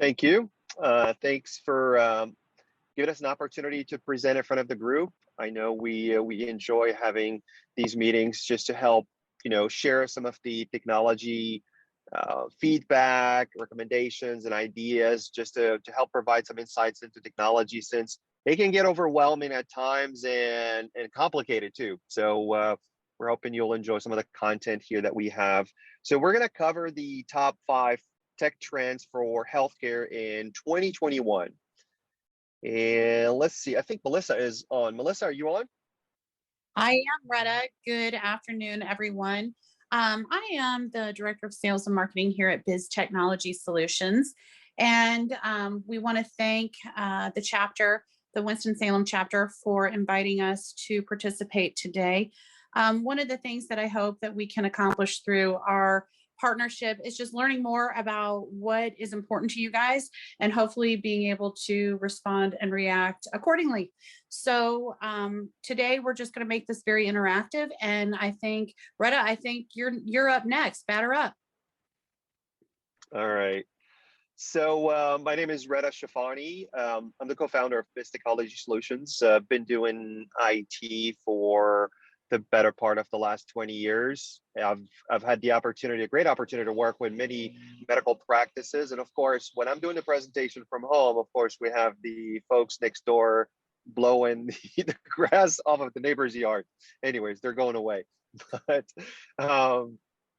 Thank you. Thanks for giving us an opportunity to present in front of the group. I know we enjoy having these meetings just to help, share some of the technology feedback, recommendations, and ideas, just to help provide some insights into technology, since they can get overwhelming at times and complicated too. So we're hoping you'll enjoy some of the content here that we have. So we're going to cover the top 5 tech trends for healthcare in 2021. And let's see, I think Melissa is on. Melissa, are you on? I am, Retta. Good afternoon, everyone. I am the Director of Sales and Marketing here at Biz Technology Solutions. And we want to thank the chapter, the Winston-Salem chapter, for inviting us to participate today. One of the things that I hope that we can accomplish through our partnership is just learning more about what is important to you guys and hopefully being able to respond and react accordingly. So today we're just going to make this very interactive, and I think Retta, I think you're up next. Batter up. All right. So my name is Retta Shafani. I'm the co-founder of Biz Technology Solutions. Been doing IT for the better part of the last 20 years. I've had the opportunity, a great opportunity, to work with many medical practices. And of course, when I'm doing the presentation from home, of course, we have the folks next door blowing the grass off of the neighbor's yard. Anyways, they're going away. But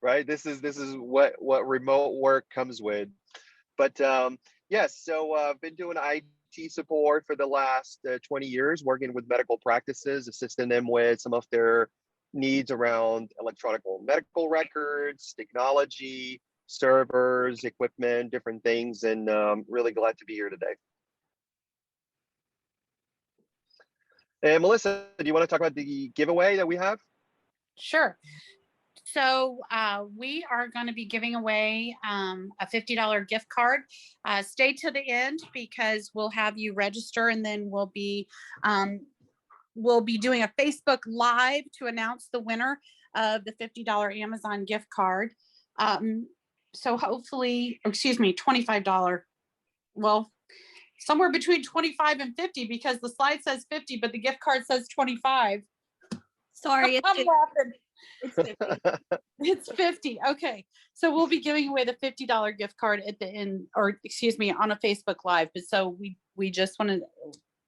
right, this is what remote work comes with. But yes, so I've been doing IT support for the last 20 years, working with medical practices, assisting them with some of their needs around electronic medical records, technology, servers, equipment, different things, and really glad to be here today. And Melissa, do you want to talk about the giveaway that we have? Sure. So we are going to be giving away a $50 gift card. Stay to the end because we'll have you register, and then we'll be doing a Facebook Live to announce the winner of the $50 Amazon gift card. So hopefully, $25. Well, somewhere between 25 and 50, because the slide says 50, but the gift card says 25. Sorry, I'm laughing. It's 50. It's 50. Okay. So we'll be giving away the $50 gift card at the end, or on a Facebook Live. But so we just want to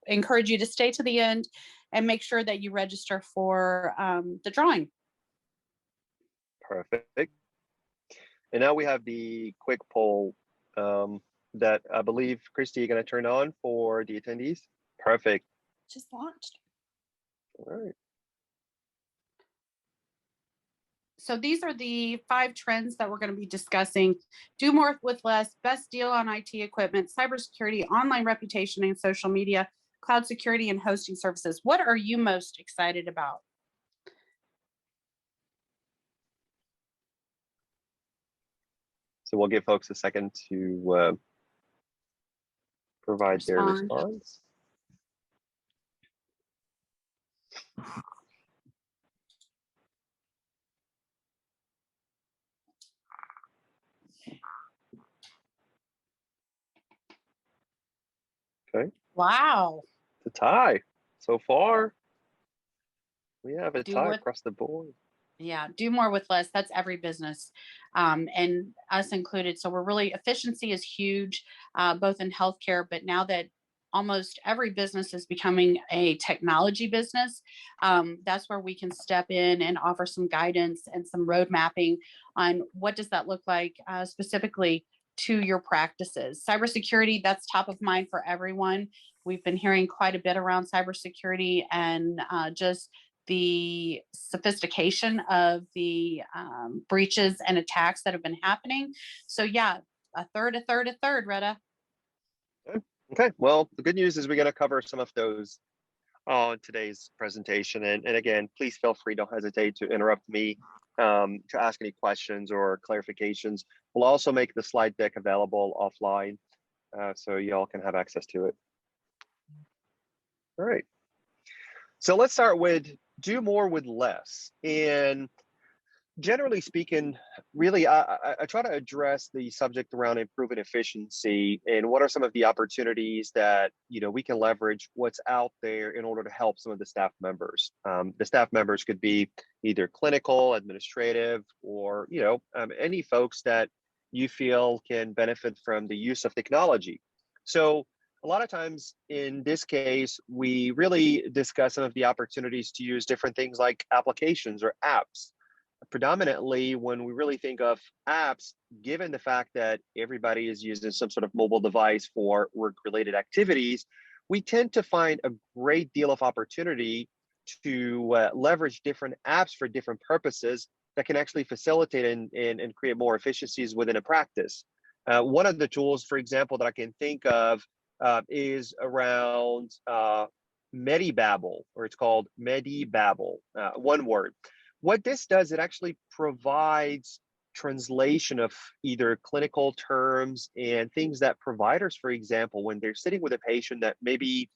encourage you to stay to the end and make sure that you register for the drawing. Perfect. And now we have the quick poll that I believe, Christy, you're going to turn on for the attendees. Perfect. Just launched. All right. So these are the 5 trends that we're going to be discussing. Do more with less, best deal on IT equipment, cybersecurity, online reputation and social media, cloud security, and hosting services. What are you most excited about? So we'll give folks a second to provide their response. Okay. Wow. It's a tie. So far, we have a tie across the board. Yeah, do more with less. That's every business, and us included. So efficiency is huge, both in healthcare, but now that almost every business is becoming a technology business, that's where we can step in and offer some guidance and some road mapping on what does that look like specifically to your practices. Cybersecurity, that's top of mind for everyone. We've been hearing quite a bit around cybersecurity and just the sophistication of the breaches and attacks that have been happening. So yeah, a third, Retta. Okay, well, the good news is we're going to cover some of those on today's presentation. And again, please feel free, don't hesitate to interrupt me to ask any questions or clarifications. We'll also make the slide deck available offline so y'all can have access to it. All right. So let's start with do more with less. And Generally speaking, really, I try to address the subject around improving efficiency and what are some of the opportunities that we can leverage what's out there in order to help some of the staff members. The staff members could be either clinical, administrative, or any folks that you feel can benefit from the use of technology. So a lot of times in this case, we really discuss some of the opportunities to use different things like applications or apps. Predominantly, when we really think of apps, given the fact that everybody is using some sort of mobile device for work related activities, we tend to find a great deal of opportunity to leverage different apps for different purposes that can actually facilitate and create more efficiencies within a practice. One of the tools, for example, that I can think of is around Medibabble, or it's called Medibabble, one word. What this does, it actually provides translation of either clinical terms and things that providers, for example, when they're sitting with a patient that maybe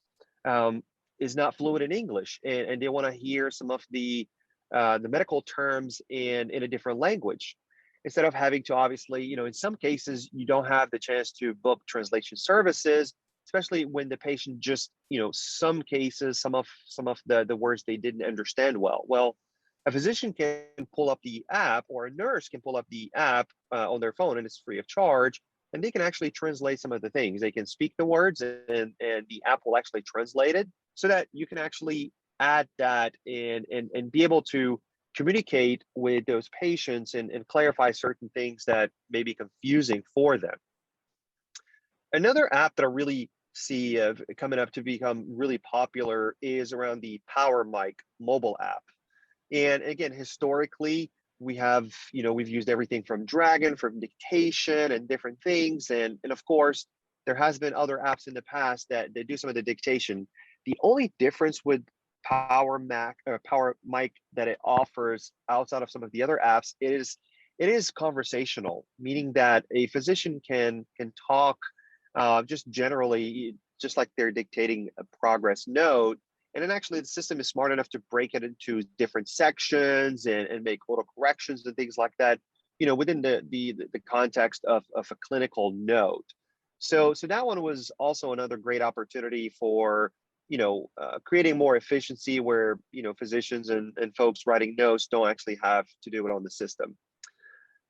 um, is not fluent in English and they want to hear some of the medical terms in a different language. Instead of having to obviously, in some cases, you don't have the chance to book translation services, especially when the patient just, some cases, some of the words they didn't understand well. Well, a physician can pull up the app, or a nurse can pull up the app on their phone, and it's free of charge. And they can actually translate some of the things. They can speak the words, and the app will actually translate it so that you can actually add that and be able to communicate with those patients and clarify certain things that may be confusing for them. Another app that I really see coming up to become really popular is around the Power Mic mobile app. And again, historically, we've used everything from Dragon, from dictation and different things. And of course, there has been other apps in the past that do some of the dictation. The only difference with Power Mic that it offers outside of some of the other apps is it is conversational, meaning that a physician can talk just generally, just like they're dictating a progress note. And then actually the system is smart enough to break it into different sections and make auto corrections and things like that, within the context of a clinical note. So that one was also another great opportunity for, creating more efficiency where, physicians and folks writing notes don't actually have to do it on the system.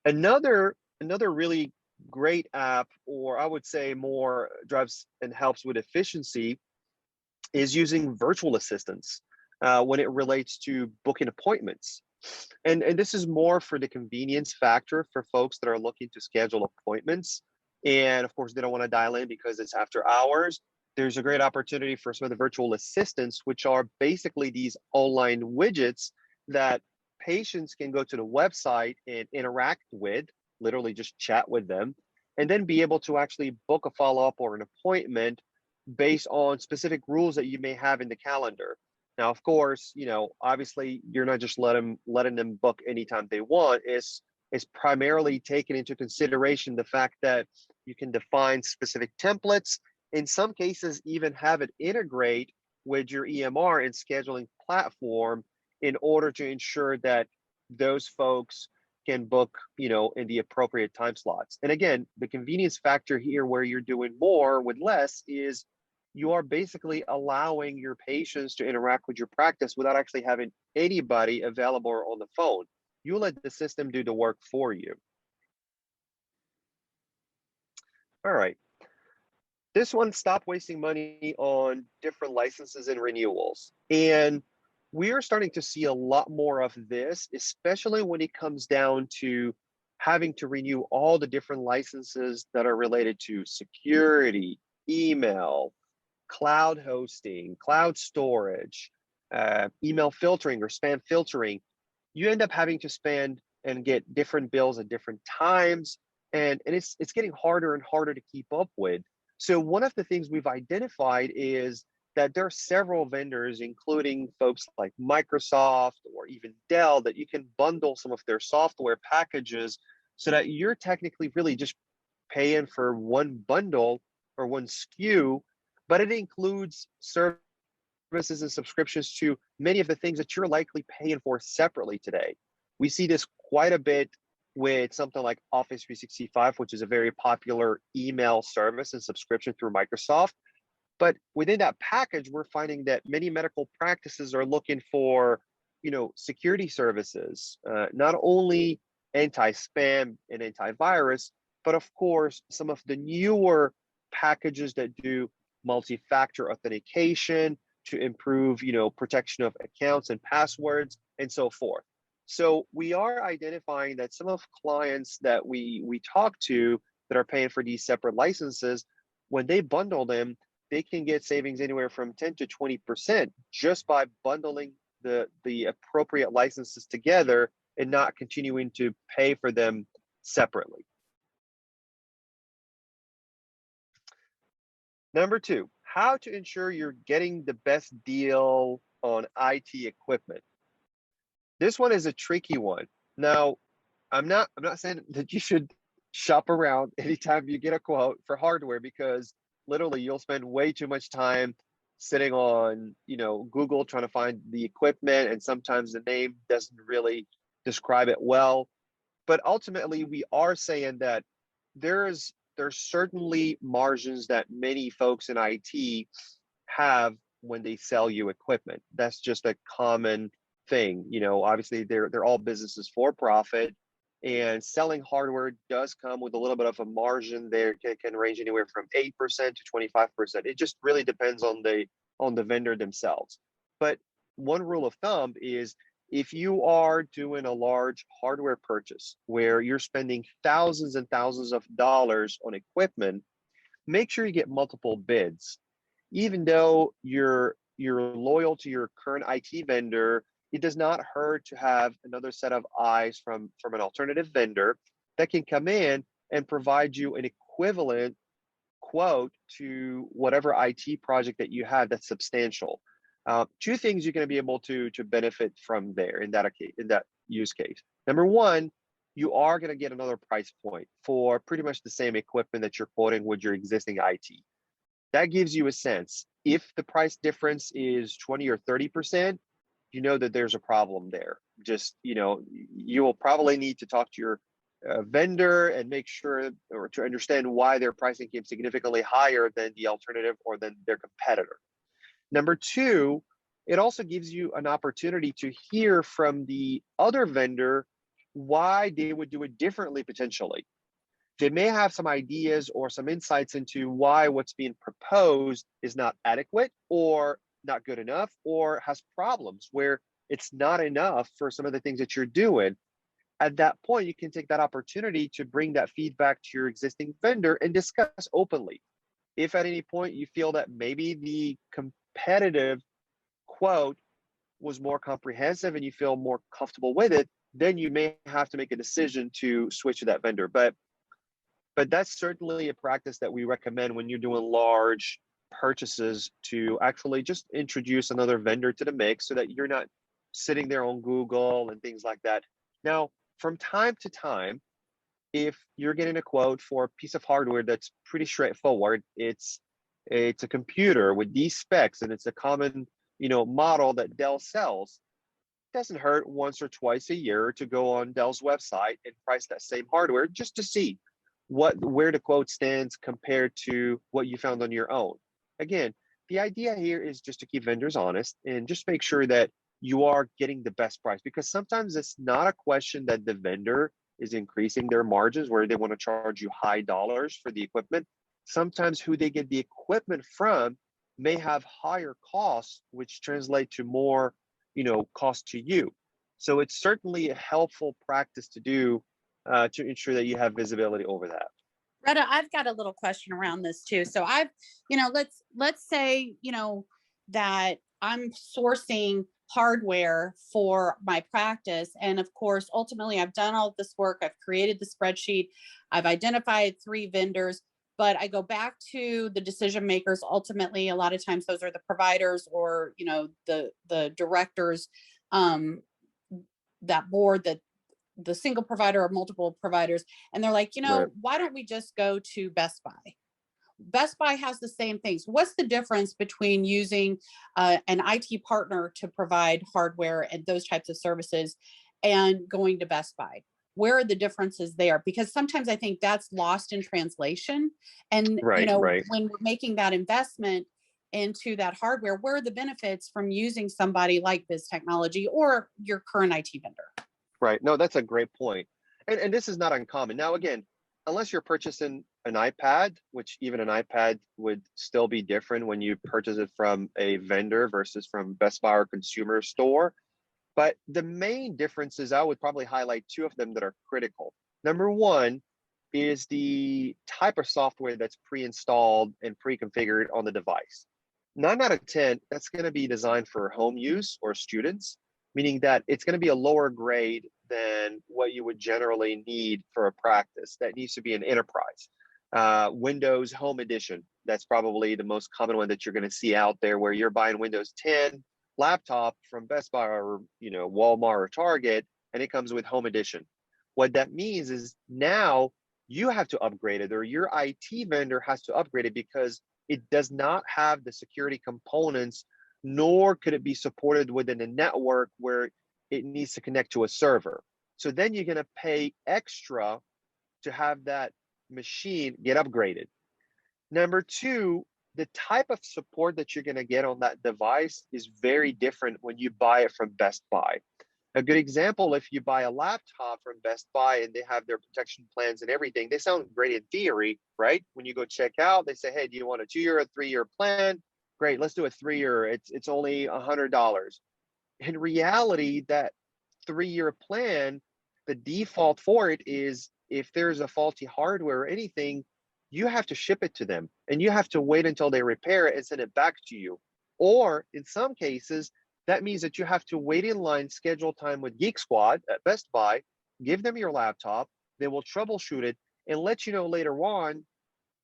Another really great app, or I would say more drives and helps with efficiency, is using virtual assistants when it relates to booking appointments. And this is more for the convenience factor for folks that are looking to schedule appointments. And of course, they don't want to dial in because it's after hours. There's a great opportunity for some of the virtual assistants, which are basically these online widgets that patients can go to the website and interact with, literally just chat with them, and then be able to actually book a follow-up or an appointment based on specific rules that you may have in the calendar. Now, of course, obviously you're not just letting them book anytime they want. It's primarily taking into consideration the fact that you can define specific templates. In some cases, even have it integrate with your EMR and scheduling platform in order to ensure that those folks can book, in the appropriate time slots. And again, the convenience factor here where you're doing more with less is you are basically allowing your patients to interact with your practice without actually having anybody available on the phone. You let the system do the work for you. All right. This one, stop wasting money on different licenses and renewals. And we are starting to see a lot more of this, especially when it comes down to having to renew all the different licenses that are related to security, email, cloud hosting, cloud storage, email filtering or spam filtering. You end up having to spend and get different bills at different times. And it's getting harder and harder to keep up with. So one of the things we've identified is that there are several vendors, including folks like Microsoft or even Dell, that you can bundle some of their software packages so that you're technically really just paying for one bundle or one SKU, but it includes services and subscriptions to many of the things that you're likely paying for separately today. We see this quite a bit with something like Office 365, which is a very popular email service and subscription through Microsoft. But within that package, we're finding that many medical practices are looking for, security services, not only anti-spam and antivirus, but of course, some of the newer packages that do multi-factor authentication to improve, protection of accounts and passwords and so forth. So we are identifying that some of clients that we talk to that are paying for these separate licenses, when they bundle them, they can get savings anywhere from 10 to 20% just by bundling the appropriate licenses together and not continuing to pay for them separately. Number two, how to ensure you're getting the best deal on IT equipment. This one is a tricky one. Now, I'm not saying that you should shop around anytime you get a quote for hardware, because literally you'll spend way too much time sitting on, Google trying to find the equipment, and sometimes the name doesn't really describe it well. But ultimately, we are saying that there's certainly margins that many folks in IT have when they sell you equipment. That's just a common thing. Obviously they're all businesses for profit, and selling hardware does come with a little bit of a margin there. Can range anywhere from 8% to 25%. It just really depends on the vendor themselves. But one rule of thumb is, if you are doing a large hardware purchase where you're spending thousands and thousands of dollars on equipment, make sure you get multiple bids. Even though you're loyal to your current IT vendor, it does not hurt to have another set of eyes from an alternative vendor that can come in and provide you an equivalent quote to whatever IT project that you have that's substantial. Two things you're going to be able to benefit from there in that use case. Number one, you are going to get another price point for pretty much the same equipment that you're quoting with your existing IT. That gives you a sense. If the price difference is 20 or 30%, you know that there's a problem there. Just, you will probably need to talk to your vendor and make sure, or to understand why their pricing came significantly higher than the alternative or than their competitor. Number two, it also gives you an opportunity to hear from the other vendor why they would do it differently potentially. They may have some ideas or some insights into why what's being proposed is not adequate or not good enough, or has problems where it's not enough for some of the things that you're doing. At that point, you can take that opportunity to bring that feedback to your existing vendor and discuss openly. If at any point you feel that maybe the competitive quote was more comprehensive and you feel more comfortable with it, then you may have to make a decision to switch to that vendor. But that's certainly a practice that we recommend when you're doing large purchases, to actually just introduce another vendor to the mix so that you're not sitting there on Google and things like that. Now, from time to time, if you're getting a quote for a piece of hardware that's pretty straightforward, it's a computer with these specs and it's a common, model that Dell sells, it doesn't hurt once or twice a year to go on Dell's website and price that same hardware just to see where the quote stands compared to what you found on your own. Again, the idea here is just to keep vendors honest and just make sure that you are getting the best price, because sometimes it's not a question that the vendor is increasing their margins where they want to charge you high dollars for the equipment. Sometimes who they get the equipment from may have higher costs, which translate to more, cost to you. So it's certainly a helpful practice to do to ensure that you have visibility over that. Retta, I've got a little question around this too. So let's say, that I'm sourcing hardware for my practice. And of course, ultimately I've done all of this work. I've created the spreadsheet. I've identified 3 vendors, but I go back to the decision makers. Ultimately, a lot of times those are the providers or, the directors, that board, that the single provider or multiple providers. And they're like, Right. why don't we just go to Best Buy? Best Buy has the same things. What's the difference between using an IT partner to provide hardware and those types of services and going to Best Buy? Where are the differences there? Because sometimes I think that's lost in translation. And, Right, right. when we're making that investment into that hardware, where are the benefits from using somebody like Biz Technology or your current IT vendor? Right. No, that's a great point. And this is not uncommon. Now, again, unless you're purchasing an iPad, which even an iPad would still be different when you purchase it from a vendor versus from Best Buy or consumer store. But the main differences, I would probably highlight two of them that are critical. Number one is the type of software that's pre-installed and pre-configured on the device. 9 out of 10, that's going to be designed for home use or students, meaning that it's going to be a lower grade than what you would generally need for a practice. That needs to be an enterprise. Windows Home Edition, that's probably the most common one that you're going to see out there, where you're buying Windows 10 laptop from Best Buy or Walmart or Target, and it comes with Home Edition. What that means is now you have to upgrade it, or your IT vendor has to upgrade it, because it does not have the security components, nor could it be supported within a network where it needs to connect to a server. So then you're going to pay extra to have that machine get upgraded. Number two, the type of support that you're going to get on that device is very different when you buy it from Best Buy. A good example, if you buy a laptop from Best Buy and they have their protection plans and everything, they sound great in theory, right? When you go check out, they say, hey, do you want a 2-year or 3-year plan? Great, let's do a 3-year. It's only $100. In reality, that 3-year plan, the default for it is if there's a faulty hardware or anything, you have to ship it to them and you have to wait until they repair it and send it back to you. Or in some cases, that means that you have to wait in line, schedule time with Geek Squad at Best Buy, give them your laptop, they will troubleshoot it and let you know later on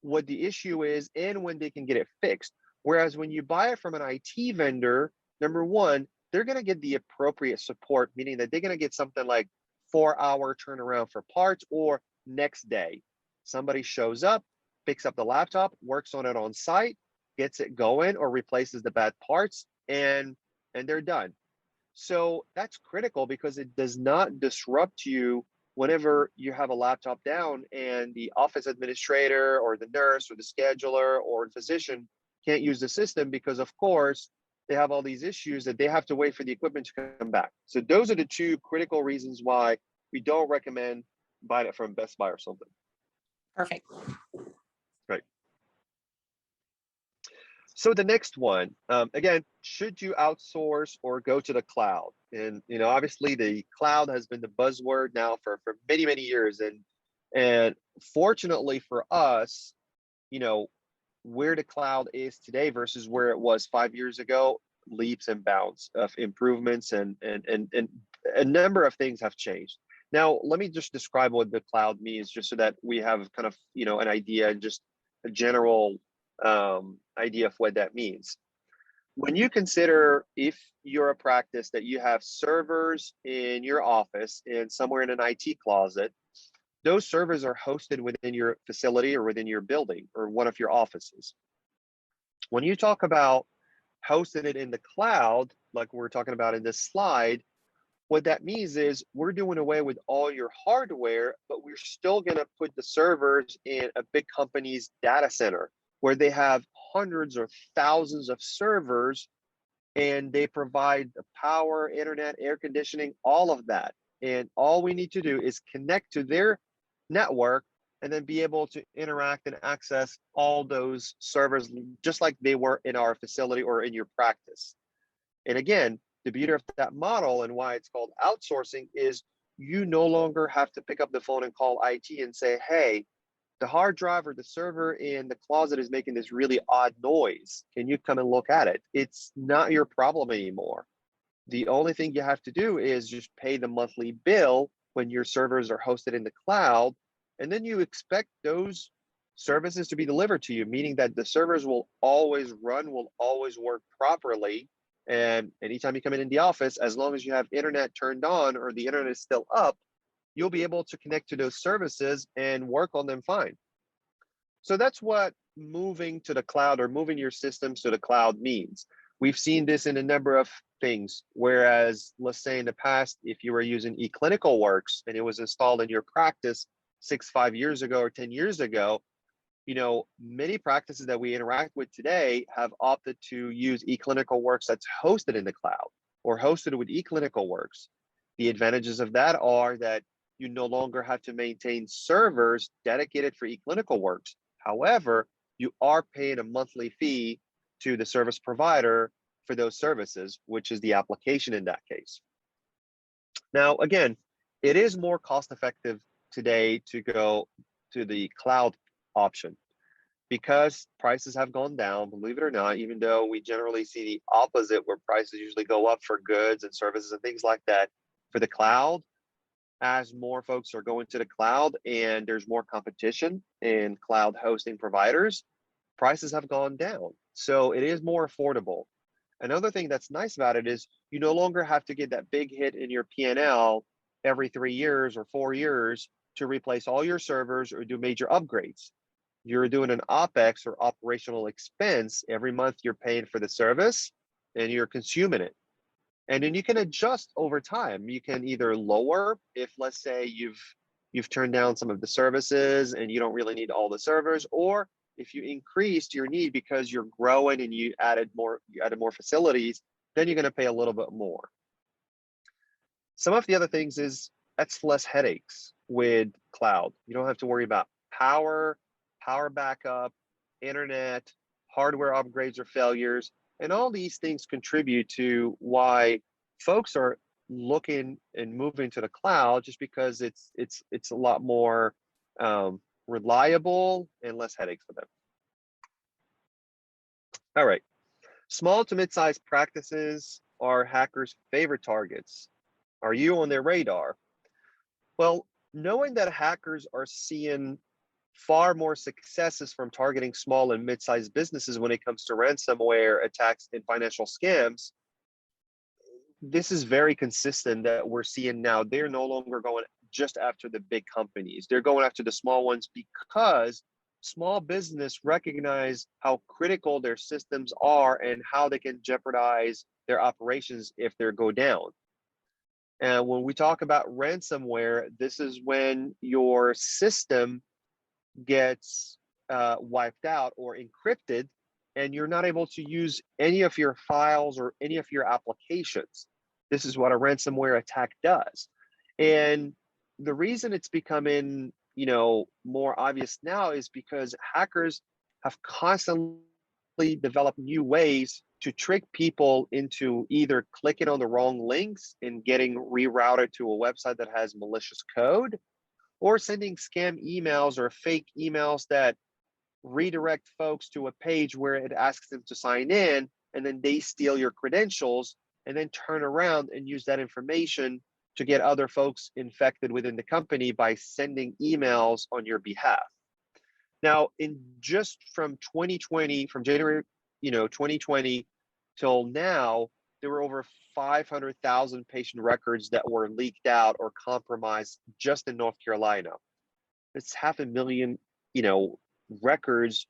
what the issue is and when they can get it fixed. Whereas when you buy it from an IT vendor, number one, they're going to get the appropriate support, meaning that they're going to get something like 4-hour turnaround for parts, or next day. Somebody shows up, picks up the laptop, works on it on site, gets it going, or replaces the bad parts, and they're done. So that's critical because it does not disrupt you whenever you have a laptop down and the office administrator or the nurse or the scheduler or physician can't use the system, because of course they have all these issues that they have to wait for the equipment to come back. So those are the two critical reasons why we don't recommend buying it from Best Buy or something. Perfect. Right. So the next one, again, should you outsource or go to the cloud? And obviously the cloud has been the buzzword now for many, many years. And fortunately for us, where the cloud is today versus where it was 5 years ago, leaps and bounds of improvements, and a number of things have changed. Now, let me just describe what the cloud means, just so that we have kind of an idea, just a general idea of what that means. When you consider, if you're a practice that you have servers in your office and somewhere in an IT closet, those servers are hosted within your facility or within your building or one of your offices. When you talk about hosting it in the cloud, like we're talking about in this slide, what that means is we're doing away with all your hardware, but we're still going to put the servers in a big company's data center where they have hundreds or thousands of servers, and they provide the power, internet, air conditioning, all of that. And all we need to do is connect to their network and then be able to interact and access all those servers just like they were in our facility or in your practice. And again, the beauty of that model and why it's called outsourcing is you no longer have to pick up the phone and call IT and say, hey, the hard drive or the server in the closet is making this really odd noise. Can you come and look at it? It's not your problem anymore. The only thing you have to do is just pay the monthly bill when your servers are hosted in the cloud, and then you expect those services to be delivered to you, meaning that the servers will always run, will always work properly. And anytime you come in the office, as long as you have internet turned on or the internet is still up, you'll be able to connect to those services and work on them fine. So that's what moving to the cloud or moving your systems to the cloud means. We've seen this in a number of things. Whereas, let's say in the past, if you were using eClinicalWorks and it was installed in your practice 5 years ago or 10 years ago, many practices that we interact with today have opted to use eClinicalWorks that's hosted in the cloud or hosted with eClinicalWorks. The advantages of that are that you no longer have to maintain servers dedicated for eClinicalWorks. However, you are paying a monthly fee to the service provider for those services, which is the application in that case. Now, again, it is more cost effective today to go to the cloud option because prices have gone down, believe it or not, even though we generally see the opposite where prices usually go up for goods and services and things like that. For the cloud, as more folks are going to the cloud and there's more competition in cloud hosting providers, prices have gone down. So it is more affordable. Another thing that's nice about it is you no longer have to get that big hit in your P&L every 3 years or 4 years to replace all your servers or do major upgrades. You're doing an OpEx or operational expense every month. You're paying for the service and you're consuming it. And then you can adjust over time. You can either lower if, let's say, you've turned down some of the services and you don't really need all the servers, or if you increased your need because you're growing and you added more facilities, then you're going to pay a little bit more. Some of the other things is that's less headaches with cloud. You don't have to worry about power backup, internet, hardware upgrades or failures. And all these things contribute to why folks are looking and moving to the cloud, just because it's a lot more reliable and less headaches for them. All right, small to mid-sized practices are hackers' favorite targets. Are you on their radar? Well, knowing that hackers are seeing far more successes from targeting small and mid-sized businesses when it comes to ransomware attacks and financial scams, this is very consistent that we're seeing now. They're no longer going just after the big companies. They're going after the small ones because small business recognize how critical their systems are and how they can jeopardize their operations if they go down. And when we talk about ransomware, this is when your system gets wiped out or encrypted, and you're not able to use any of your files or any of your applications. This is what a ransomware attack does. And the reason it's becoming, more obvious now is because hackers have constantly developed new ways to trick people into either clicking on the wrong links and getting rerouted to a website that has malicious code, or sending scam emails or fake emails that redirect folks to a page where it asks them to sign in, and then they steal your credentials and then turn around and use that information to get other folks infected within the company by sending emails on your behalf. Now, in just from January, 2020 till now, there were over 500,000 patient records that were leaked out or compromised just in North Carolina. It's 500,000, records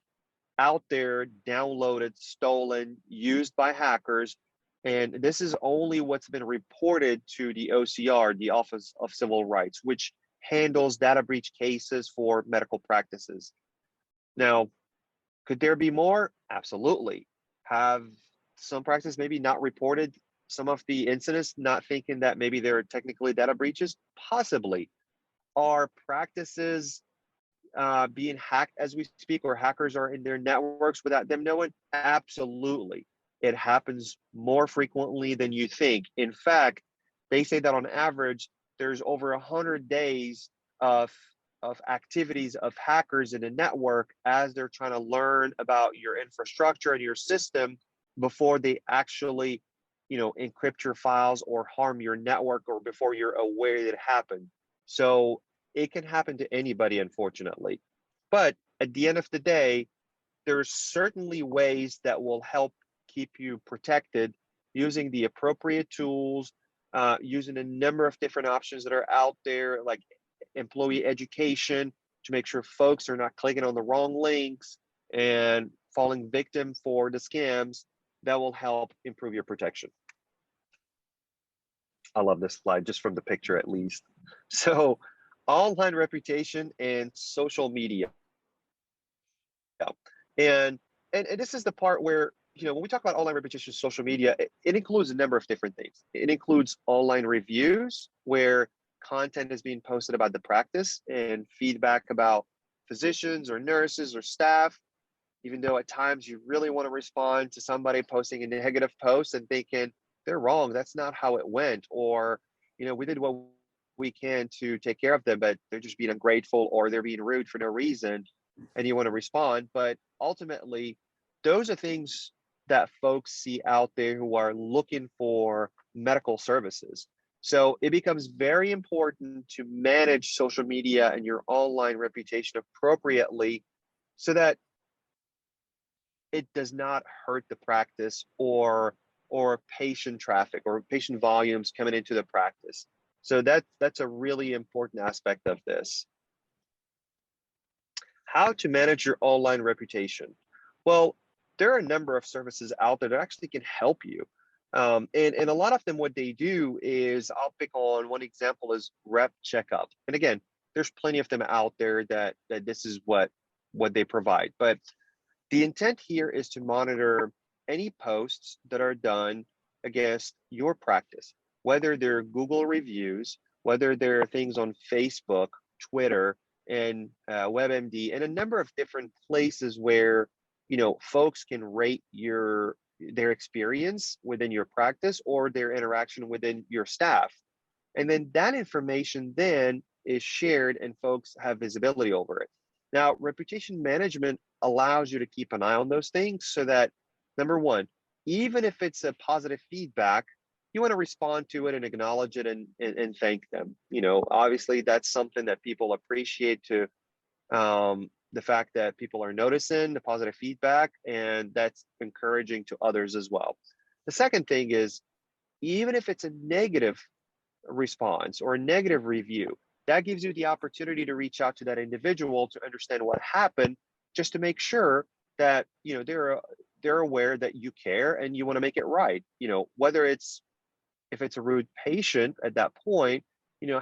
out there, downloaded, stolen, used by hackers. And this is only what's been reported to the OCR, the Office of Civil Rights, which handles data breach cases for medical practices. Now, could there be more? Absolutely. Have some practices maybe not reported some of the incidents, not thinking that maybe they're technically data breaches? Possibly. Are practices being hacked as we speak, or hackers are in their networks without them knowing? Absolutely. It happens more frequently than you think. In fact, they say that on average, there's over 100 days of activities of hackers in a network as they're trying to learn about your infrastructure and your system before they actually, encrypt your files or harm your network, or before you're aware that it happened. So it can happen to anybody, unfortunately. But at the end of the day, there's certainly ways that will help keep you protected using the appropriate tools, using a number of different options that are out there, like employee education, to make sure folks are not clicking on the wrong links and falling victim for the scams. that will help improve your protection. I love this slide just from the picture at least. So online reputation and social media. And and this is the part where, when we talk about online reputation, social media, it includes a number of different things. It includes online reviews where content is being posted about the practice and feedback about physicians or nurses or staff, even though at times you really want to respond to somebody posting a negative post and thinking they're wrong, that's not how it went, or we did what we can to take care of them, but they're just being ungrateful or they're being rude for no reason, and you want to respond. But ultimately, those are things that folks see out there who are looking for medical services. So it becomes very important to manage social media and your online reputation appropriately so that it does not hurt the practice or patient traffic or patient volumes coming into the practice. So that's a really important aspect of this. How to manage your online reputation? Well, there are a number of services out there that actually can help you. And a lot of them, what they do is, I'll pick on one example is Rep Checkup. And again, there's plenty of them out there that this is what they provide. But the intent here is to monitor any posts that are done against your practice, whether they're Google reviews, whether they're things on Facebook, Twitter, and WebMD, and a number of different places where folks can rate their experience within your practice or their interaction within your staff. And then that information then is shared and folks have visibility over it. Now, reputation management allows you to keep an eye on those things so that, number one, even if it's a positive feedback, you want to respond to it and acknowledge it and thank them. Obviously that's something that people appreciate, to the fact that people are noticing the positive feedback, and that's encouraging to others as well. The second thing is, even if it's a negative response or a negative review, that gives you the opportunity to reach out to that individual to understand what happened, just to make sure that they're aware that you care and you want to make it right. Whether if it's a rude patient at that point,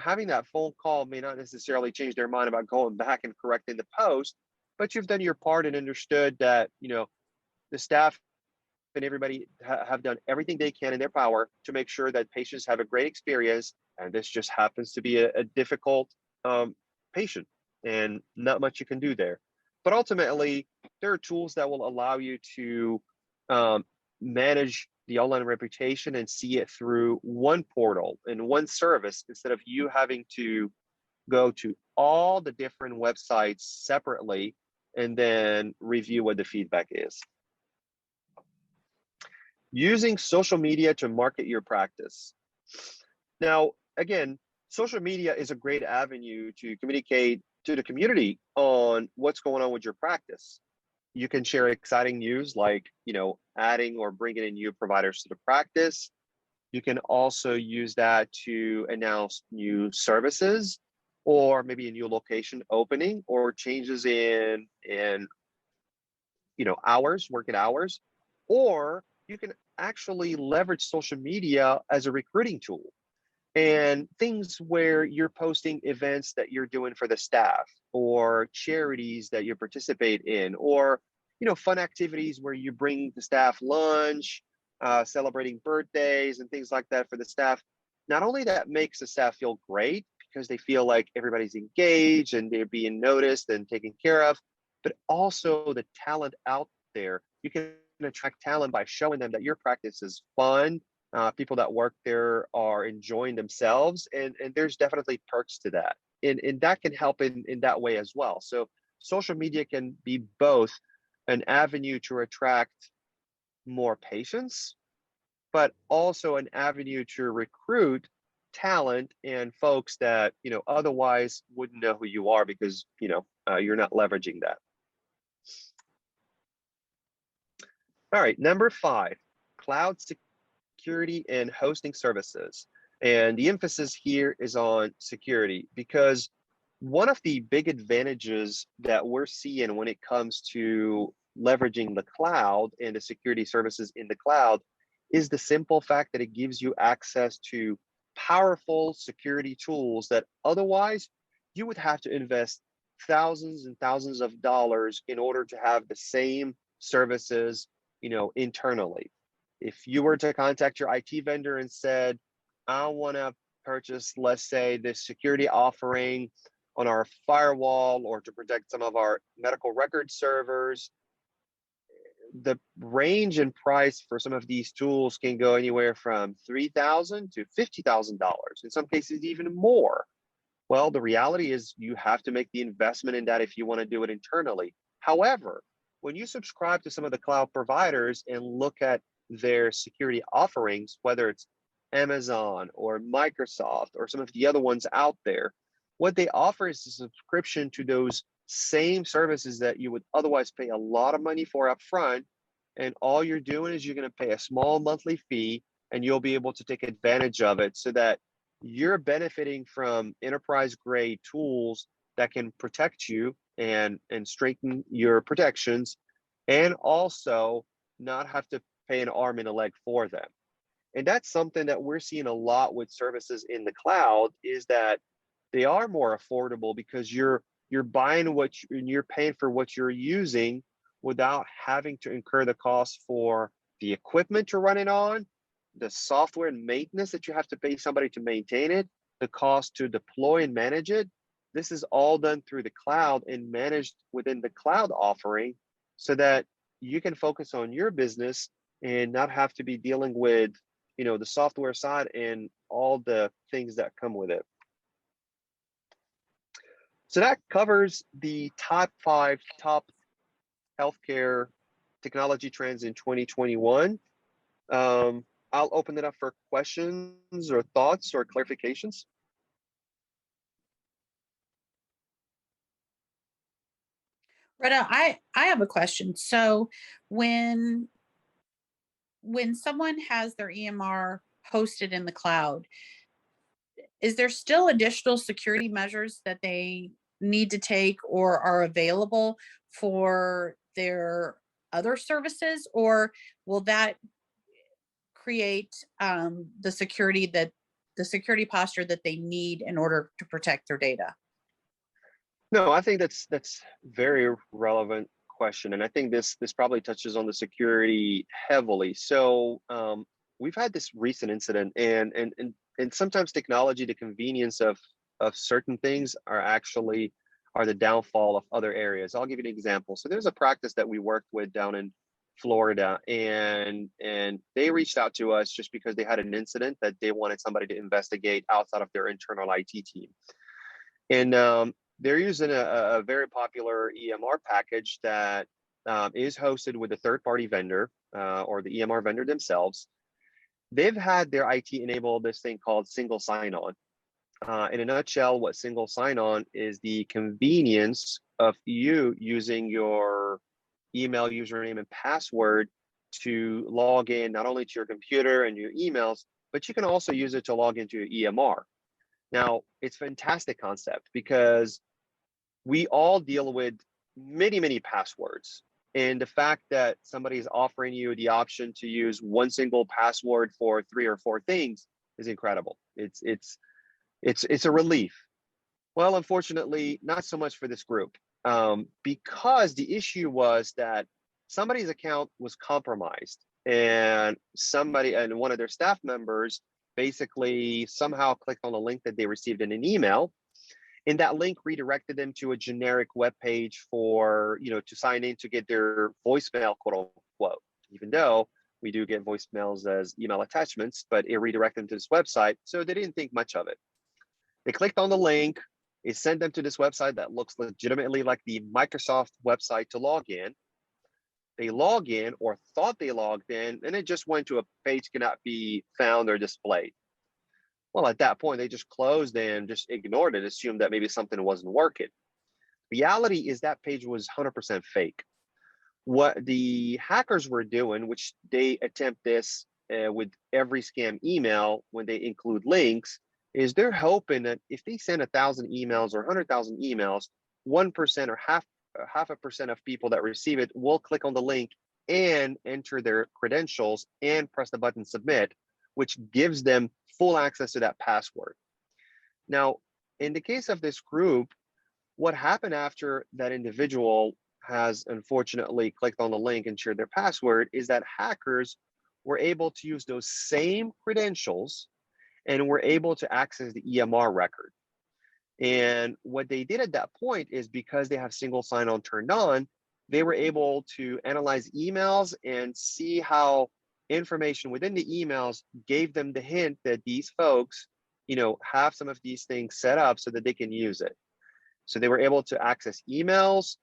having that phone call may not necessarily change their mind about going back and correcting the post, but you've done your part and understood that the staff and everybody have done everything they can in their power to make sure that patients have a great experience. And this just happens to be a difficult patient, and not much you can do there. But ultimately, there are tools that will allow you to manage the online reputation and see it through one portal and one service, instead of you having to go to all the different websites separately and then review what the feedback is. Using social media to market your practice. Now, again, social media is a great avenue to communicate to the community on what's going on with your practice. You can share exciting news like, adding or bringing in new providers to the practice. You can also use that to announce new services, or maybe a new location opening, or changes in hours, working hours. Or you can actually leverage social media as a recruiting tool, and things where you're posting events that you're doing for the staff, or charities that you participate in, or fun activities where you bring the staff lunch, celebrating birthdays and things like that for the staff. Not only that makes the staff feel great because they feel like everybody's engaged and they're being noticed and taken care of, but also the talent out there. You can attract talent by showing them that your practice is fun. People that work there are enjoying themselves, and there's definitely perks to that. And that can help in that way as well. So social media can be both an avenue to attract more patients, but also an avenue to recruit talent and folks that otherwise wouldn't know who you are because you're not leveraging that. All right, number 5, cloud security and hosting services. And the emphasis here is on security, because one of the big advantages that we're seeing when it comes to leveraging the cloud and the security services in the cloud is the simple fact that it gives you access to powerful security tools that otherwise you would have to invest thousands and thousands of dollars in order to have the same services, internally. If you were to contact your IT vendor and said, I want to purchase, let's say, this security offering on our firewall or to protect some of our medical record servers, the range and price for some of these tools can go anywhere from $3,000 to $50,000, in some cases even more. Well, the reality is you have to make the investment in that if you want to do it internally. However, when you subscribe to some of the cloud providers and look at their security offerings, whether it's Amazon or Microsoft or some of the other ones out there, what they offer is a subscription to those same services that you would otherwise pay a lot of money for up front. And all you're doing is you're going to pay a small monthly fee and you'll be able to take advantage of it so that you're benefiting from enterprise grade tools that can protect you and strengthen your protections, and also not have to pay an arm and a leg for them. And that's something that we're seeing a lot with services in the cloud, is that they are more affordable because you're buying you're paying for what you're using without having to incur the cost for the equipment to run it on, the software and maintenance that you have to pay somebody to maintain it, the cost to deploy and manage it. This is all done through the cloud and managed within the cloud offering so that you can focus on your business and not have to be dealing with, the software side and all the things that come with it. So that covers the top 5 healthcare technology trends in 2021. I'll open it up for questions or thoughts or clarifications. Retta, I have a question. So when someone has their EMR hosted in the cloud, is there still additional security measures that they need to take or are available for their other services, or will that create the security posture that they need in order to protect their data? No, I think that's very relevant question, and I think this probably touches on the security heavily. So we've had this recent incident, and sometimes technology, the convenience of certain things are the downfall of other areas. I'll give you an example. So there's a practice that we worked with down in Florida, and they reached out to us just because they had an incident that they wanted somebody to investigate outside of their internal IT team. And they're using a very popular EMR package that is hosted with a third-party vendor or the EMR vendor themselves. They've had their IT enable this thing called single sign-on. In a nutshell, what single sign-on is the convenience of you using your email username and password to log in not only to your computer and your emails, but you can also use it to log into your EMR. Now, it's a fantastic concept because we all deal with many, many passwords. And the fact that somebody is offering you the option to use one single password for 3 or 4 things is incredible. It's a relief. Well, unfortunately, not so much for this group, because the issue was that somebody's account was compromised, and one of their staff members basically somehow clicked on a link that they received in an email, and that link redirected them to a generic web page for, to sign in to get their voicemail, quote unquote, even though we do get voicemails as email attachments, but it redirected them to this website. So they didn't think much of it. They clicked on the link. It sent them to this website that looks legitimately like the Microsoft website to log in. They log in, or thought they logged in, and it just went to a page cannot be found or displayed. Well, at that point, they just closed and just ignored it, assumed that maybe something wasn't working. Reality is that page was 100% fake. What the hackers were doing, which they attempt this with every scam email when they include links, is they're hoping that if they send 1,000 emails or 100,000 emails, 1% or half half a percent of people that receive it will click on the link and enter their credentials and press the button submit, which gives them full access to that password. Now, in the case of this group, what happened after that individual has unfortunately clicked on the link and shared their password is that hackers were able to use those same credentials and were able to access the EMR record. And what they did at that point is, because they have single sign-on turned on, they were able to analyze emails and see how information within the emails gave them the hint that these folks, have some of these things set up so that they can use it. So they were able to access emails.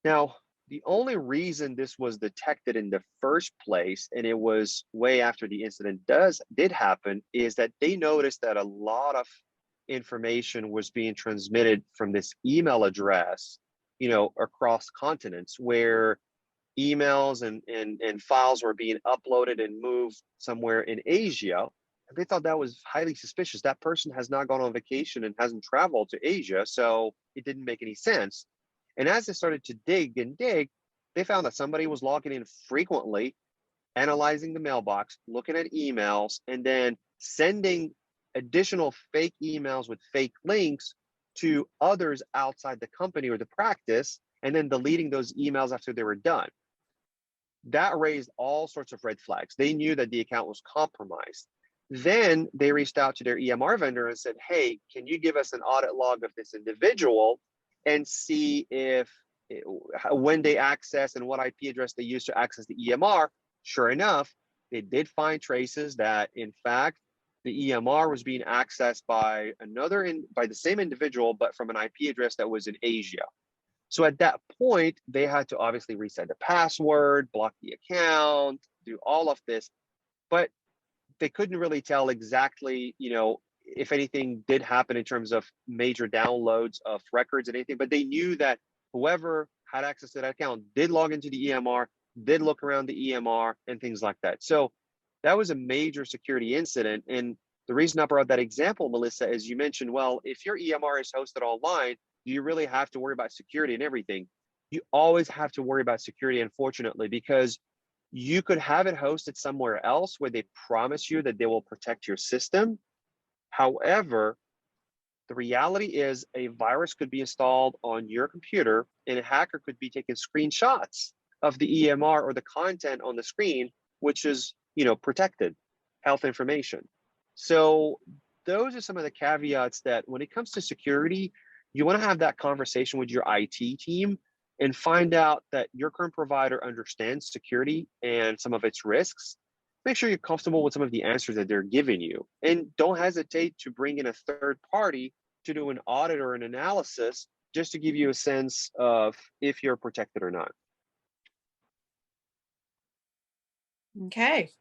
Now, the only reason this was detected in the first place, and it was way after the incident did happen, is that they noticed that a lot of information was being transmitted from this email address, across continents, where emails and files were being uploaded and moved somewhere in Asia. And they thought that was highly suspicious. That person has not gone on vacation and hasn't traveled to Asia, so it didn't make any sense. And as they started to dig and dig, they found that somebody was logging in frequently, analyzing the mailbox, looking at emails, and then sending additional fake emails with fake links to others outside the company or the practice, and then deleting those emails after they were done. That raised all sorts of red flags. They knew that the account was compromised. Then they reached out to their EMR vendor and said, hey, can you give us an audit log of this individual and see if when they access and what IP address they use to access the EMR? Sure enough, they did find traces that, in fact, the EMR was being accessed by the same individual, but from an IP address that was in Asia. So at that point, they had to obviously reset the password, block the account, do all of this, but they couldn't really tell exactly, if anything did happen in terms of major downloads of records and anything, but they knew that whoever had access to that account did log into the EMR, did look around the EMR and things like that. So that was a major security incident. And the reason I brought that example, Melissa, is you mentioned, well, if your EMR is hosted online, do you really have to worry about security and everything? You always have to worry about security, unfortunately, because you could have it hosted somewhere else where they promise you that they will protect your system. However, the reality is a virus could be installed on your computer and a hacker could be taking screenshots of the EMR or the content on the screen, which is, protected health information. So those are some of the caveats that when it comes to security, you want to have that conversation with your IT team and find out that your current provider understands security and some of its risks. Make sure you're comfortable with some of the answers that they're giving you. And don't hesitate to bring in a third party to do an audit or an analysis just to give you a sense of if you're protected or not. Okay.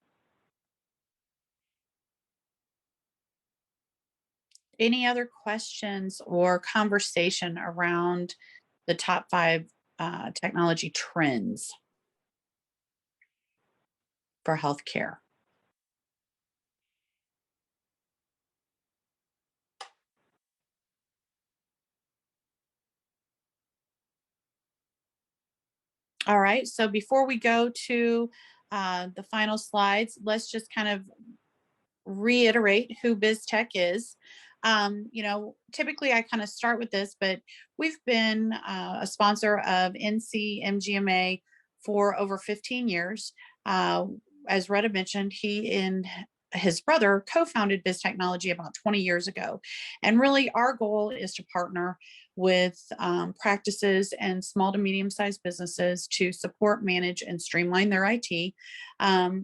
Any other questions or conversation around the top 5 technology trends for healthcare? All right, so before we go to the final slides, let's just kind of reiterate who Biz Tech is. Typically I kind of start with this, but we've been a sponsor of NC MGMA for over 15 years. As Retta mentioned, he and his brother co-founded Biz Technology about 20 years ago. And really our goal is to partner with practices and small to medium-sized businesses to support, manage, and streamline their IT. I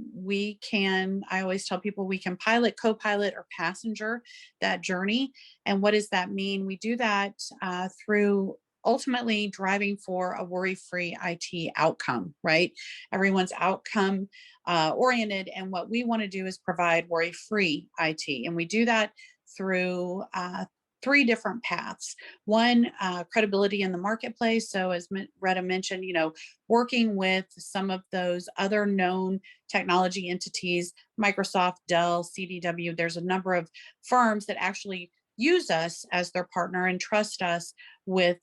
always tell people we can pilot, co-pilot, or passenger that journey. And what does that mean? We do that through ultimately driving for a worry-free IT outcome, right? Everyone's outcome oriented. And what we want to do is provide worry-free IT. And we do that through 3 different paths. One, credibility in the marketplace. So as Retta mentioned, working with some of those other known technology entities, Microsoft, Dell, CDW, there's a number of firms that actually use us as their partner and trust us with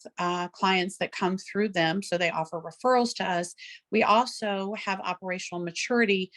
clients that come through them. So they offer referrals to us. We also have operational maturity.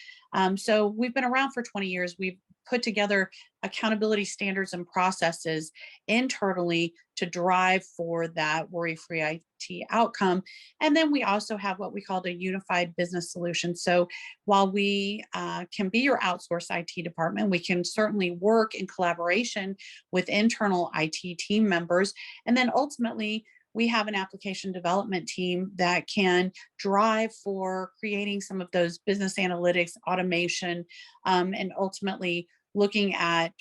So we've been around for 20 years. We've put together accountability standards and processes internally to drive for that worry-free IT outcome. And then we also have what we call a unified business solution. So while we can be your outsourced IT department, we can certainly work in collaboration with internal IT team members. And then ultimately, we have an application development team that can drive for creating some of those business analytics, automation, and ultimately looking at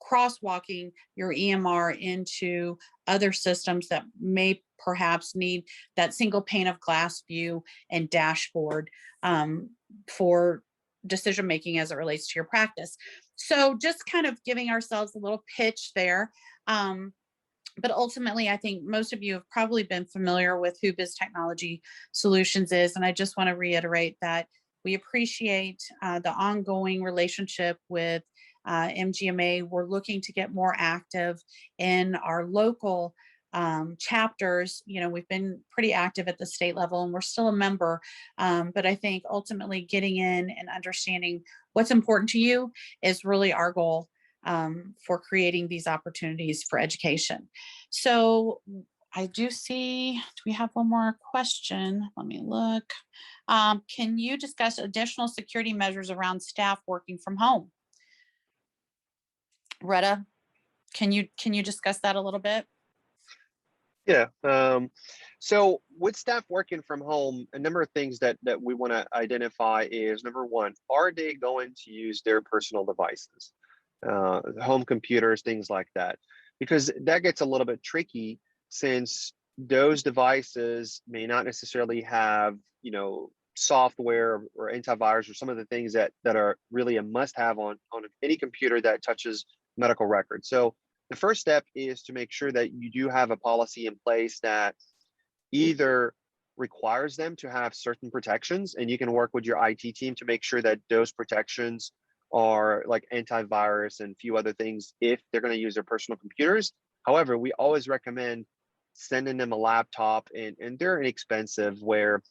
crosswalking your EMR into other systems that may perhaps need that single pane of glass view and dashboard for decision making as it relates to your practice. So just kind of giving ourselves a little pitch there. But ultimately, I think most of you have probably been familiar with who Biz Technology Solutions is. And I just want to reiterate that we appreciate the ongoing relationship with MGMA. We're looking to get more active in our local chapters. You know, we've been pretty active at the state level and we're still a member. But I think ultimately getting in and understanding what's important to you is really our goal for creating these opportunities for education. So I do see, do we have one more question? Let me look. Can you discuss additional security measures around staff working from home? Retta, can you discuss that a little bit? Yeah. So with staff working from home, a number of things that we want to identify is, number one, are they going to use their personal devices? Home computers, things like that, because that gets a little bit tricky since those devices may not necessarily have, software or antivirus or some of the things that are really a must-have on any computer that touches medical records. So the first step is to make sure that you do have a policy in place that either requires them to have certain protections, and you can work with your IT team to make sure that those protections are like antivirus and a few other things if they're going to use their personal computers. However, we always recommend sending them a laptop, and they're inexpensive, where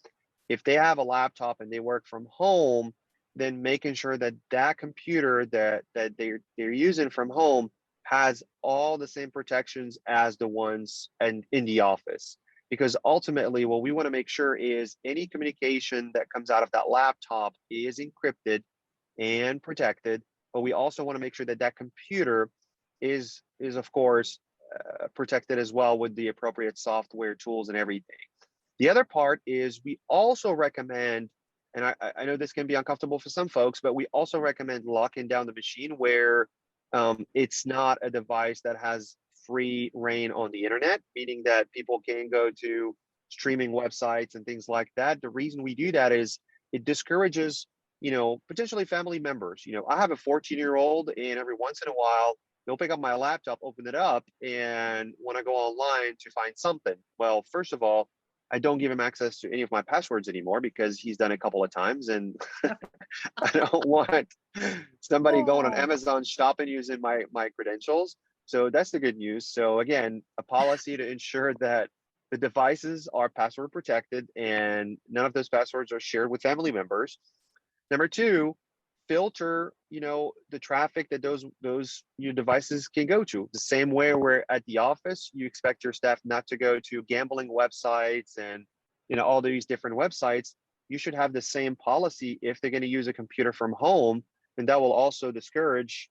if they have a laptop and they work from home, then making sure that that computer that they're using from home has all the same protections as the ones in the office. Because ultimately, what we want to make sure is any communication that comes out of that laptop is encrypted and protected, but we also want to make sure that that computer is of course protected as well with the appropriate software tools and everything. The other part is we also recommend, and I know this can be uncomfortable for some folks, but we also recommend locking down the machine where it's not a device that has free reign on the internet, meaning that people can go to streaming websites and things like that. The reason we do that is it discourages potentially family members. I have a 14-year-old, and every once in a while, they'll pick up my laptop, open it up, and want to go online to find something. Well, first of all, I don't give him access to any of my passwords anymore because he's done it a couple of times, and I don't want somebody going on Amazon shopping using my credentials. So that's the good news. So again, a policy to ensure that the devices are password protected and none of those passwords are shared with family members. Number two, filter, the traffic that those your devices can go to. The same way where at the office, you expect your staff not to go to gambling websites and, all these different websites. You should have the same policy if they're going to use a computer from home. And that will also discourage,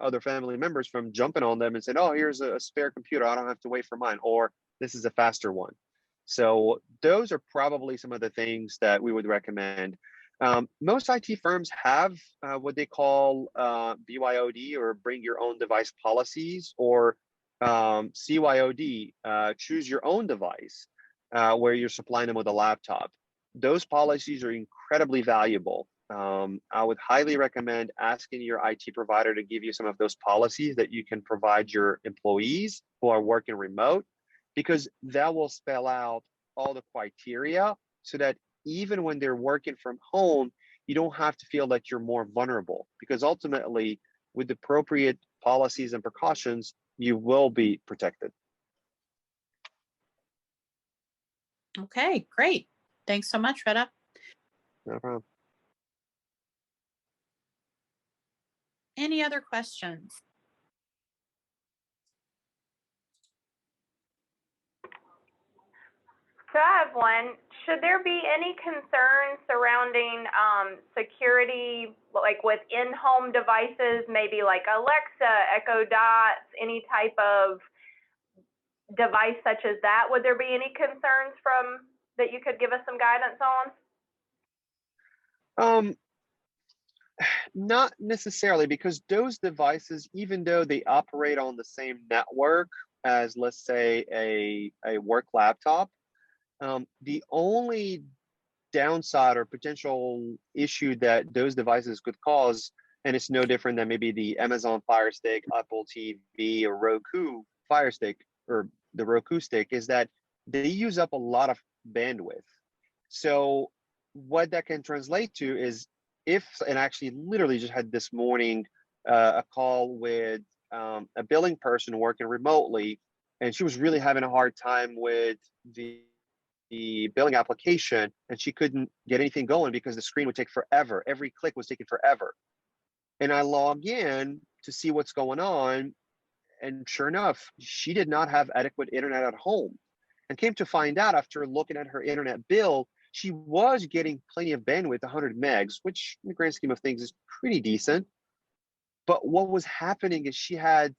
other family members from jumping on them and saying, oh, here's a spare computer. I don't have to wait for mine. Or this is a faster one. So those are probably some of the things that we would recommend. Most IT firms have what they call BYOD, or bring your own device policies, or CYOD, choose your own device, where you're supplying them with a laptop. Those policies are incredibly valuable. I would highly recommend asking your IT provider to give you some of those policies that you can provide your employees who are working remote, because that will spell out all the criteria so that even when they're working from home, you don't have to feel like you're more vulnerable, because ultimately, with appropriate policies and precautions, you will be protected. Okay, great. Thanks so much, Retta. No problem. Any other questions? So I have one. Should there be any concerns surrounding security, like with in-home devices, maybe like Alexa, Echo Dots, any type of device such as that? Would there be any concerns from that you could give us some guidance on? Not necessarily, because those devices, even though they operate on the same network as, let's say, a work laptop, the only downside or potential issue that those devices could cause, and it's no different than maybe the Amazon Fire Stick, Apple TV, or Roku Fire Stick, or the Roku stick, is that they use up a lot of bandwidth. So what that can translate to is, if, and actually literally just had this morning a call with a billing person working remotely, and she was really having a hard time with the billing application, and she couldn't get anything going because the screen would take forever. Every click was taking forever. And I log in to see what's going on, and sure enough, she did not have adequate internet at home. And came to find out, after looking at her internet bill, she was getting plenty of bandwidth, 100 megs, which in the grand scheme of things is pretty decent. But what was happening is she had,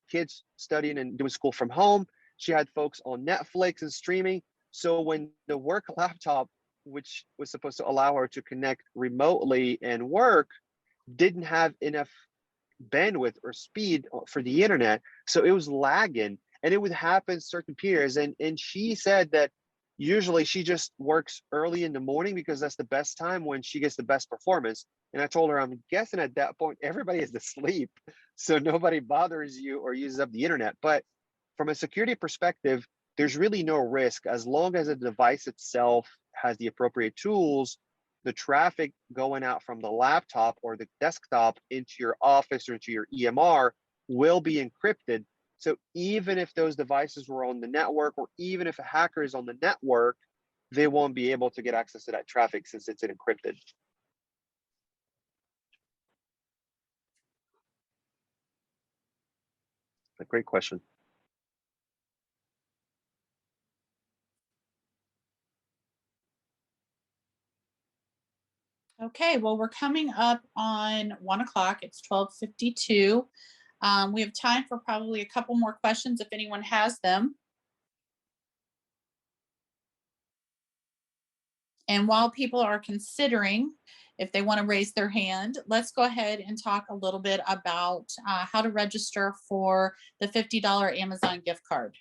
kids studying and doing school from home. She had folks on Netflix and streaming. So when the work laptop, which was supposed to allow her to connect remotely and work, didn't have enough bandwidth or speed for the internet, so it was lagging, and it would happen certain periods. And she said that usually she just works early in the morning because that's the best time when she gets the best performance. And I told her, I'm guessing at that point everybody is asleep, so nobody bothers you or uses up the internet. But from a security perspective, there's really no risk as long as the device itself has the appropriate tools. The traffic going out from the laptop or the desktop into your office or into your EMR will be encrypted. So even if those devices were on the network, or even if a hacker is on the network, they won't be able to get access to that traffic since it's encrypted. A great question. Okay, well, we're coming up on 1 o'clock. It's 12:52. We have time for probably a couple more questions if anyone has them. And while people are considering if they want to raise their hand, let's go ahead and talk a little bit about how to register for the $50 Amazon gift card.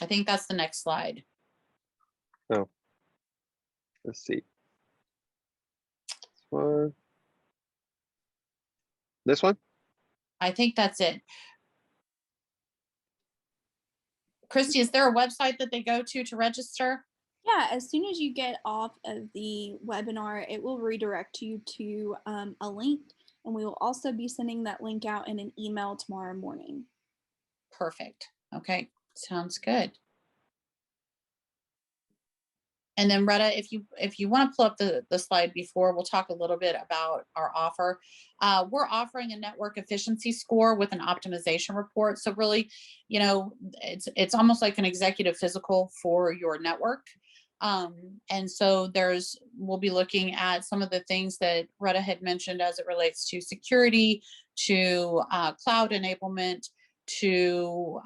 I think that's the next slide. Oh, let's see. One. This one? I think that's it. Christy, is there a website that they go to register? Yeah, as soon as you get off of the webinar, it will redirect you to a link, and we will also be sending that link out in an email tomorrow morning. Perfect. Okay, sounds good. And then Retta, if you want to pull up the slide before, we'll talk a little bit about our offer. We're offering a network efficiency score with an optimization report. So really, it's almost like an executive physical for your network. And so we'll be looking at some of the things that Retta had mentioned as it relates to security, to cloud enablement, to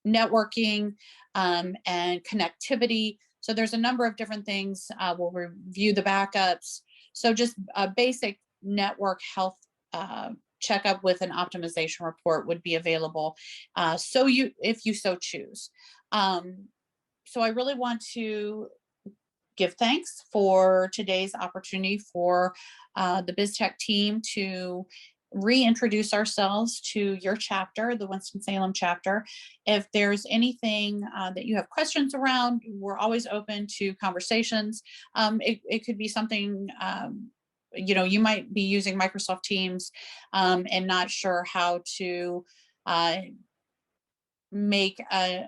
networking, and connectivity. So there's a number of different things. We'll review the backups. So just a basic network health checkup with an optimization report would be available. If you so choose. So I really want to give thanks for today's opportunity for the Biz Tech team to reintroduce ourselves to your chapter, the Winston-Salem chapter. If there's anything that you have questions around, we're always open to conversations. It could be something you might be using Microsoft Teams and not sure how to make an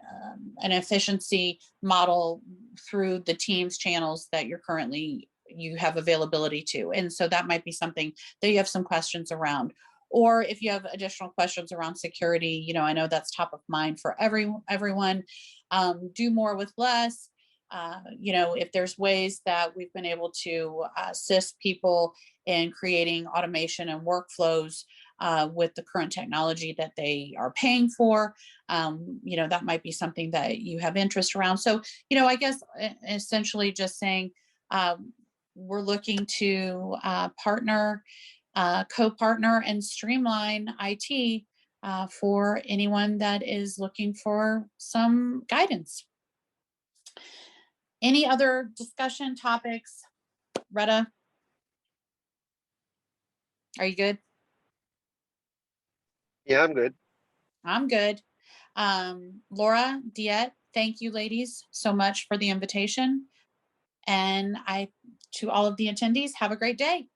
efficiency model through the Teams channels that you have availability to. And so that might be something that you have some questions around. Or if you have additional questions around security, I know that's top of mind for everyone. Do more with less. If there's ways that we've been able to assist people in creating automation and workflows with the current technology that they are paying for, that might be something that you have interest around. So, I guess essentially just saying we're looking to partner, co-partner, and streamline IT for anyone that is looking for some guidance. Any other discussion topics? Retta, are you good? Yeah, I'm good. I'm good. Laura, Diet, thank you ladies so much for the invitation. And to all of the attendees, have a great day.